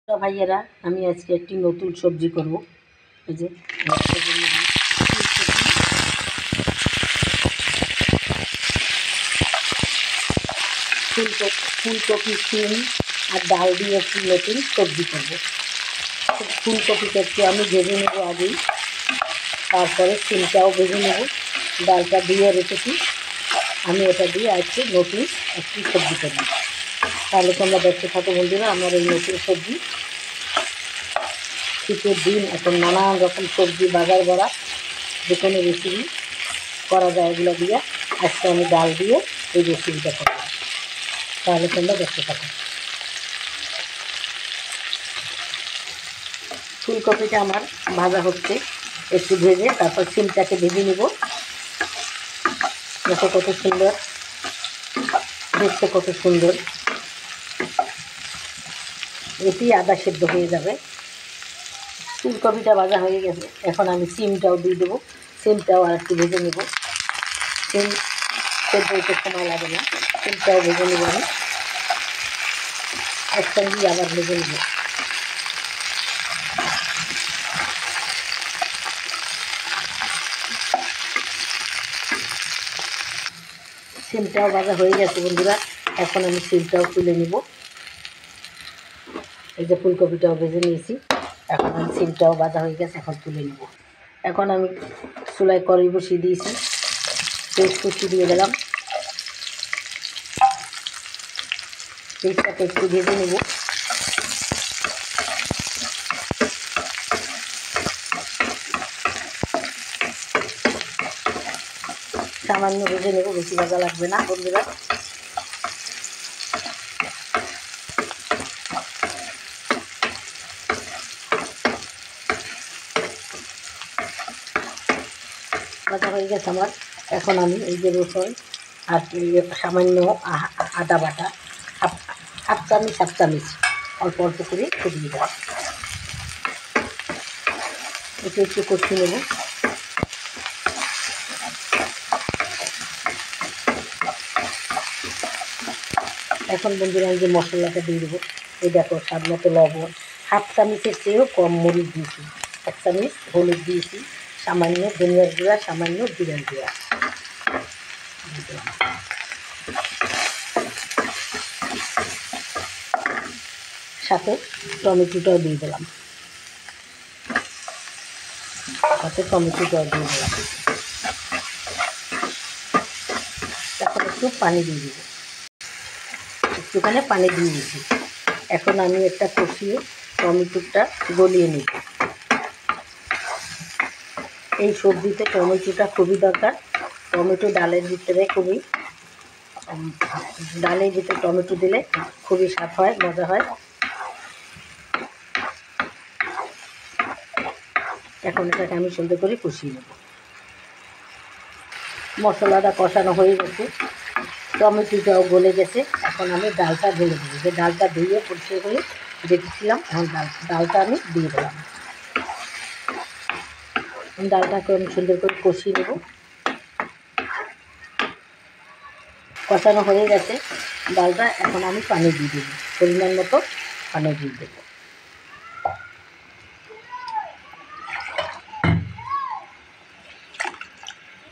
তো ভাইয়েরা, আমি আজকে একটি নতুন সবজি করব। এই যে ফুলকপি সিম আর ডাল দিয়ে একটি নতুন সবজি করব। ফুলকপিটা একটু আমি ভেজে নেব আগেই, তারপরে সিমটাও ভেজে নেব। ডালটা দিয়ে রেখেছি, আমি এটা দিয়ে আজকে নতুন একটি সবজি করব। তাহলে তোমরা দেখতে থাকো বন্ধুরা আমার এই নতুন সবজি। শীতের দিন এখন নানান রকম সবজি বাজার করা, যে কোনো রেসিপি করা যায় এগুলো দিয়ে। আজকে আমি ডাল দিয়ে এই রেসিপিটা করব, তাহলে তোমরা দেখতে থাকো। ফুলকপিটা আমার ভাজা হচ্ছে, একটু ভেজে তারপর সিমটাকে ভেজে নেব। দেখো কত সুন্দর দেখতে, কত সুন্দর। এটি আদা সেদ্ধ হয়ে যাবে। ফুলকপিটা ভাজা হয়ে গেছে, এখন আমি সিমটাও দিয়ে দেবো। সিমটাও আর একটু ভেজে নেব। সিম সেদ্ধ হতে সময় লাগে না, সিমটাও ভেজে নেব আমি একসঙ্গেই, আবার ভেজে নেব। সিমটাও ভাজা হয়ে গেছে বন্ধুরা, এখন আমি সিমটাও তুলে নেব। এই যে ফুলকপিটাও ভেজে নিয়েছি, এখন আমি সিমটাও ভাজা হয়ে গেছে, এখন তুলে নেব। এখন আমি চুলায় কড়াই বসিয়ে দিয়েছি, পেঁয়াজ কুচি দিয়ে দিলাম। পেঁয়াজটাকে একটু ভেজে নেব। সামান্য ভেজে নেব, বেশি ভাজা লাগবে না বন্ধুরা। ভাজা হয়ে গেছে আমার। এখন আমি এই যে রসুন আর সামান্য আদা বাটা, হাফ চামচ অল্প অল্প করে দিয়ে দেওয়া, একটু একটু কষিয়ে নেব। এখন বন্ধুরা আমি যে মশলাটা দিয়ে দেবো, এই দেখো স্বাদ মতো লবণ, হাফ চামচের চেয়েও কম মরিচ দিয়েছি, 1 চামচ হলুদ দিয়েছি, সামান্য ধনিয়ার গুঁড়া, সামান্য জিরার গুঁড়া সাথে টমেটোটাও দিয়ে দিলাম। এখন একটু পানি দিয়ে দেবো, একটুখানি পানি দিয়ে দিয়েছি। এখন আমি একটা কষিয়ে টমেটোটা গলিয়ে নিব। এই সবজিতে টমেটোটা খুবই দরকার। টমেটো ডালের ভিতরে টমেটো দিলে খুবই স্বাদ হয়, মজা হয়। এখন এটাকে আমি সুন্দর করে কষিয়ে নেব। মশলাটা কষানো হয়ে গেছে, টমেটোটাও গলে গেছে। এখন আমি ডালটা ঢেলে দেবো। যে ডালটা ধুয়ে পরিষ্কার করে রেখেছিলাম, এখন ডালটা আমি দিয়ে দিলাম। ডালটাকে আমি সুন্দর করে কষিয়ে নেব। কষানো হয়ে গেছে ডালটা, এখন আমি পানি দিয়ে দেবো, পরিমাণ মতো পানি দিয়ে দেবো।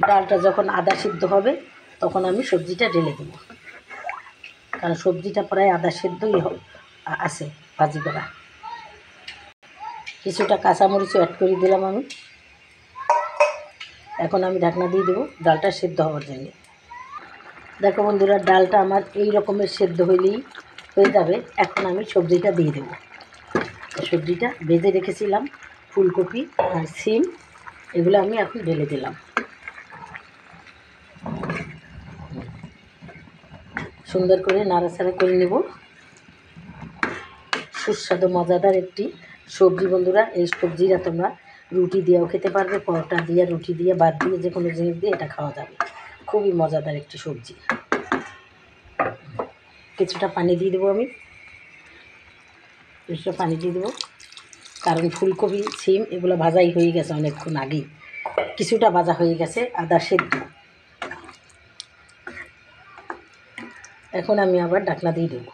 ডালটা যখন আদা সিদ্ধ হবে তখন আমি সবজিটা ঢেলে দেবো, কারণ সবজিটা প্রায় আদা সিদ্ধই আছে ভাজি করা। কিছুটা কাঁচামরিচও অ্যাড করে দিলাম আমি। এখন আমি ঢাকনা দিয়ে দেবো ডালটা সিদ্ধ হওয়ার জন্য। দেখো বন্ধুরা, ডালটা আমার এই রকমের সিদ্ধ হয়ে যাবে। এখন আমি সবজিটা দিয়ে দেবো। সবজিটা ভেজে রেখেছিলাম, ফুলকপি আর সিম, এগুলো আমি এখন ঢেলে দিলাম। সুন্দর করে নাড়াচাড়া করে নেব। সুস্বাদু মজাদার একটি সবজি বন্ধুরা। এই সবজিটা তোমরা রুটি দিয়েও খেতে পারবে, পরোটা দিয়ে, রুটি দিয়ে, ভাত দিয়ে, যে কোনো জিনিস দিয়ে এটা খাওয়া যাবে। খুবই মজাদার একটি সবজি। কিছুটা পানি দিয়ে দেবো আমি, কিছুটা পানি দিয়ে দেবো, কারণ ফুলকপি সিম এগুলো ভাজাই হয়ে গেছে অনেকক্ষণ আগেই, কিছুটা ভাজা হয়ে গেছে আদা সেদ্ধ। এখন আমি আবার ঢাকনা দিয়ে দেবো।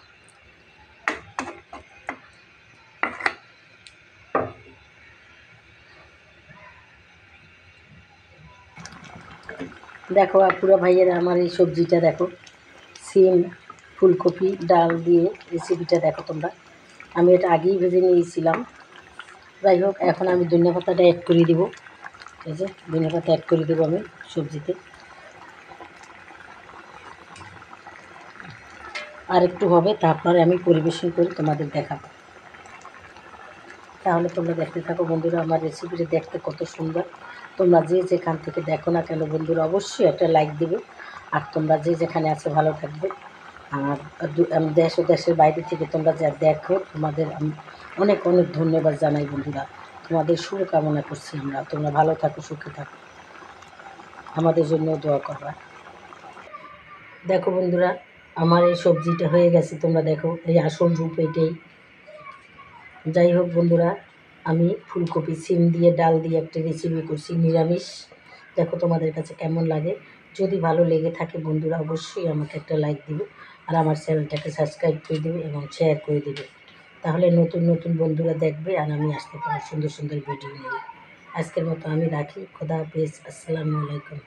দেখো আপুরা ভাইয়েরা, আমার এই সবজিটা দেখো, সিম ফুলকপি ডাল দিয়ে রেসিপিটা দেখো তোমরা। আমি এটা আগেই ভেজে নিয়েছিলাম। যাই হোক, এখন আমি ধনিয়া পাতাটা অ্যাড করে দেবো। এই যে ধনিয়া পাতা অ্যাড করে দেবো আমি সবজিতে। আর একটু হবে, তারপরে আমি পরিবেশন করে তোমাদের দেখাবো। তাহলে তোমরা দেখতে থাকো বন্ধুরা, আমার রেসিপিটা দেখতে কত সুন্দর। তোমরা যে যেখান থেকে দেখো না কেন বন্ধুরা, অবশ্যই একটা লাইক দেবে। আর তোমরা যে যেখানে আছে ভালো থাকবে। আর দেশ ও দেশের বাইরে থেকে তোমরা যা দেখো, তোমাদের আমি অনেক অনেক ধন্যবাদ জানাই বন্ধুরা। তোমাদের শুভকামনা করছি আমরা। তোমরা ভালো থাকো, সুখে থাকো, আমাদের জন্য দোয়া করবা। দেখো বন্ধুরা, আমার এই সবজিটা হয়ে গেছে। তোমরা দেখো, এই আসল রূপ এটাই। যাই হোক বন্ধুরা, আমি ফুলকপি সিম দিয়ে ডাল দিয়ে একটা রেসিপি করছি নিরামিষ। দেখো তোমাদের কাছে কেমন লাগে। যদি ভালো লেগে থাকে বন্ধুরা, অবশ্যই আমাকে একটা লাইক দিবে। আর আমার চ্যানেলটাকে সাবস্ক্রাইব করে দেবে এবং শেয়ার করে দেবে। তাহলে নতুন নতুন বন্ধুরা দেখবে আর আমি আসতে পারি সুন্দর সুন্দর ভিডিও নিয়ে। আজকের মতো আমি রাখি। খোদা হাফেজ। আসসালামু আলাইকুম।